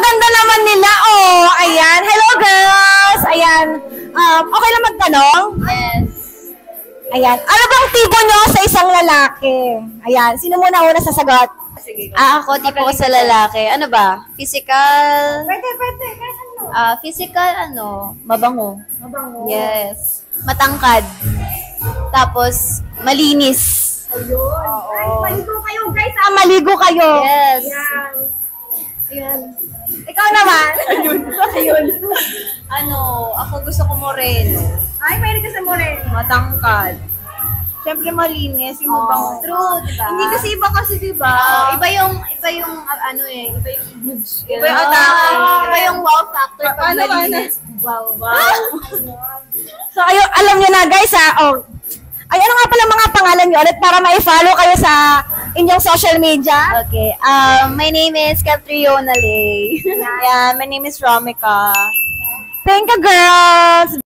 ganda naman nila. Oh, ayan. Hello, girls. Ayan. Okay lang magtanong? Yes. Ayan. Ano bang tipo nyo sa isang lalaki? Ayan. Sino muna una sasagot? Ako, tipo ko sa lalaki. Ano ba? Physical? Pwede. Kahit ano. Physical, mabango. Mabango. Yes. Matangkad. Tapos, malinis. Ayun. Ay, maligo kayo, guys. Maligo kayo. Yes. Ayan. Ikaw naman. Ayun. Ako gusto ko moreno. Ay, mayroon ka sa moreno. Matangkad. Siyempre malinis, yung mabango. True, diba? Hindi kasi iba diba? Iba yung goods. Iba yung atake. Iba yung wow factor pag Paano? malinis. Wow. So, ayun, alam nyo na, guys, ay, ano nga pala mga pangalan nyo ulit para ma-follow kayo sa inyong social media? Okay. My name is Catriona Lay. Yeah, my name is Romika. Thank you, girls!